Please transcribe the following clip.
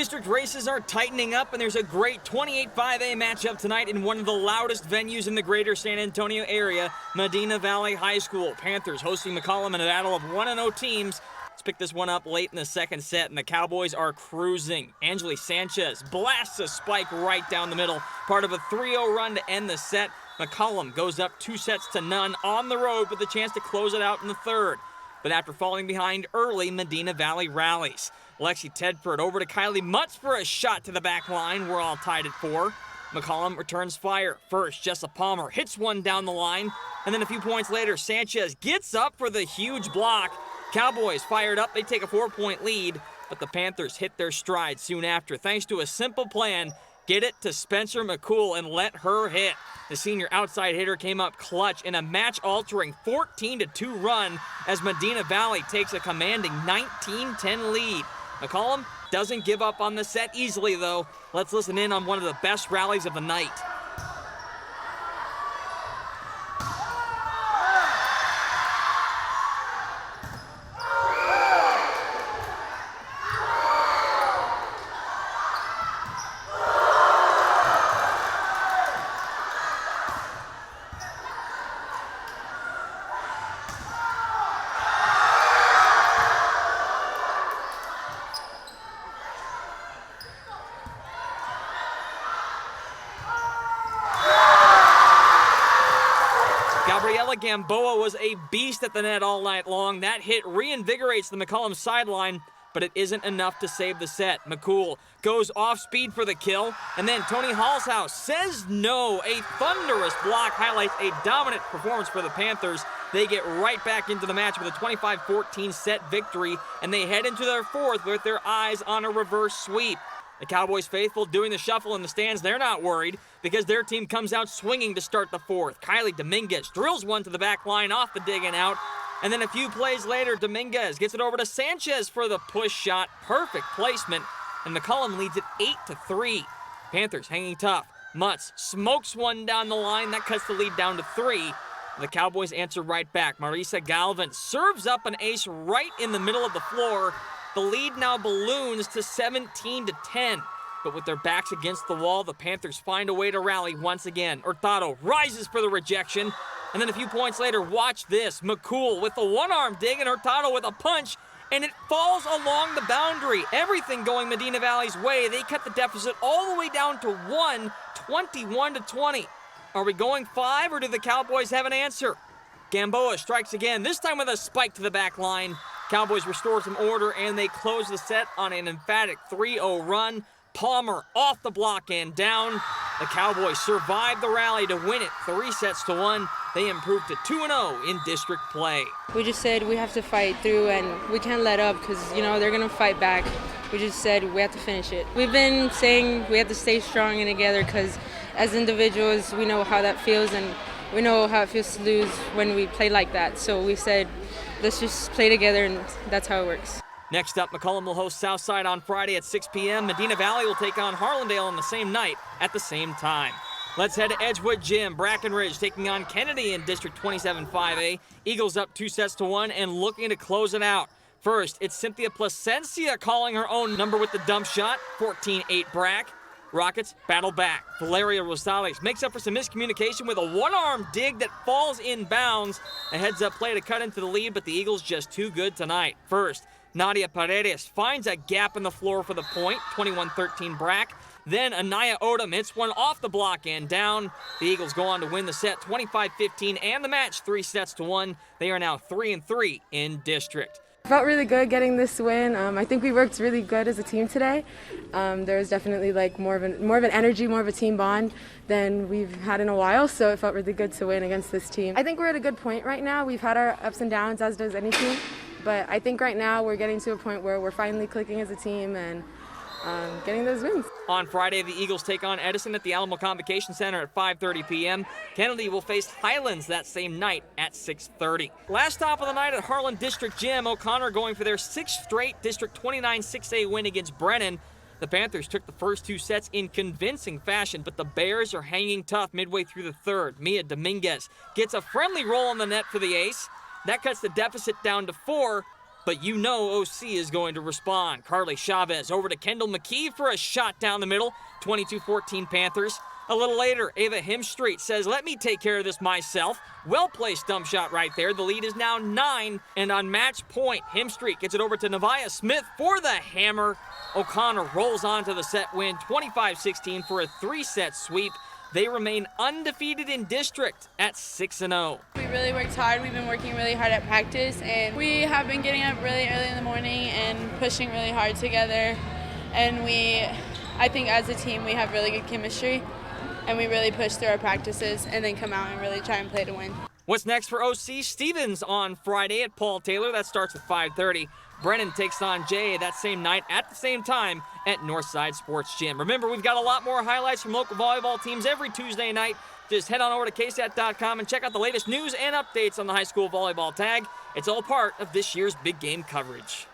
District races are tightening up, and there's a great 28-5A matchup tonight in one of the loudest venues in the greater San Antonio area, Medina Valley High School. Panthers hosting McCollum in a battle of 1-0 teams. Let's pick this one up late in the second set, and the Cowboys are cruising. Angeli Sanchez blasts a spike right down the middle, part of a 3-0 run to end the set. McCollum goes up 2-0 on the road with a chance to close it out in the third. But after falling behind early, Medina Valley rallies. Lexi Tedford over to Kylie Mutz for a shot to the back line. We're all tied at 4. McCollum returns fire. First, Jessa Palmer hits one down the line. And then a few points later, Sanchez gets up for the huge block. Cowboys fired up. They take a 4-point lead. But the Panthers hit their stride soon after, thanks to a simple plan. Get it to Spencer McCool and let her hit. The senior outside hitter came up clutch in a match-altering 14-2 run as Medina Valley takes a commanding 19-10 lead. McCollum doesn't give up on the set easily, though. Let's listen in on one of the best rallies of the night. Gamboa was a beast at the net all night long. That hit reinvigorates the McCollum sideline, but it isn't enough to save the set. McCool goes off speed for the kill, and then Tony Halshouse says no. A thunderous block highlights a dominant performance for the Panthers. They get right back into the match with a 25-14 set victory, and they head into their fourth with their eyes on a reverse sweep. The Cowboys faithful doing the shuffle in the stands, they're not worried because their team comes out swinging to start the fourth. Kylie Dominguez drills one to the back line off the dig and out. And then a few plays later, Dominguez gets it over to Sanchez for the push shot. Perfect placement. And McCollum leads it 8-3. Panthers hanging tough. Mutz smokes one down the line. That cuts the lead down to 3. The Cowboys answer right back. Marisa Galvin serves up an ace right in the middle of the floor. The lead now balloons to 17-10. But with their backs against the wall, the Panthers find a way to rally once again. Hurtado rises for the rejection. And then a few points later, watch this. McCool with a one-arm dig and Hurtado with a punch. And it falls along the boundary. Everything going Medina Valley's way. They cut the deficit all the way down to 1, 21-20. Are we going 5 or do the Cowboys have an answer? Gamboa strikes again, this time with a spike to the back line. Cowboys restore some order, and they close the set on an emphatic 3-0 run. Palmer off the block and down. The Cowboys survive the rally to win it 3-1. They improved to 2-0 in district play. We just said we have to fight through, and we can't let up because, they're going to fight back. We just said we have to finish it. We've been saying we have to stay strong and together because as individuals, we know how that feels, and we know how it feels to lose when we play like that. So we said, let's just play together, and that's how it works. Next up, McCollum will host Southside on Friday at 6 p.m. Medina Valley will take on Harlandale on the same night at the same time. Let's head to Edgewood Gym. Brackenridge taking on Kennedy in District 27-5A. Eagles up 2-1 and looking to close it out. First, it's Cynthia Placencia calling her own number with the dump shot, 14-8 Brack. Rockets battle back. Valeria Rosales makes up for some miscommunication with a one-arm dig that falls inbounds. A heads-up play to cut into the lead, but the Eagles just too good tonight. First, Nadia Paredes finds a gap in the floor for the point, 21-13 Brack. Then Anaya Odom hits one off the block and down. The Eagles go on to win the set 25-15 and the match 3-1. They are now 3-3 in district. Felt really good getting this win. I think we worked really good as a team today. There was definitely more of an energy, more of a team bond than we've had in a while, so it felt really good to win against this team. I think we're at a good point right now. We've had our ups and downs, as does any team, but I think right now we're getting to a point where we're finally clicking as a team and getting those wins. On Friday, the Eagles take on Edison at the Alamo Convocation Center at 5:30 p.m. Kennedy will face Highlands that same night at 6:30. Last stop of the night at Harlan District Gym, O'Connor going for their 6th straight District 29 6A win against Brennan. The Panthers took the first 2 sets in convincing fashion, but the Bears are hanging tough midway through the third. Mia Dominguez gets a friendly roll on the net for the ace. That cuts the deficit down to 4. but you know OC is going to respond. Carly Chavez over to Kendall McKee for a shot down the middle, 22-14 Panthers. A little later, Ava Himstreet says, let me take care of this myself. Well-placed dump shot right there. The lead is now 9, and on match point, Himstreet gets it over to Nevaeh Smith for the hammer. O'Connor rolls on to the set win, 25-16 for a 3-set sweep. They remain undefeated in district at 6-0. We really worked hard. We've been working really hard at practice, and we have been getting up really early in the morning and pushing really hard together. And I think as a team, we have really good chemistry. And we really push through our practices and then come out and really try and play to win. What's next for OC? Stevens on Friday at Paul Taylor. That starts at 5:30. Brennan takes on Jay that same night at the same time at Northside Sports Gym. Remember, we've got a lot more highlights from local volleyball teams every Tuesday night. Just head on over to ksat.com and check out the latest news and updates on the high school volleyball tag. It's all part of this year's big game coverage.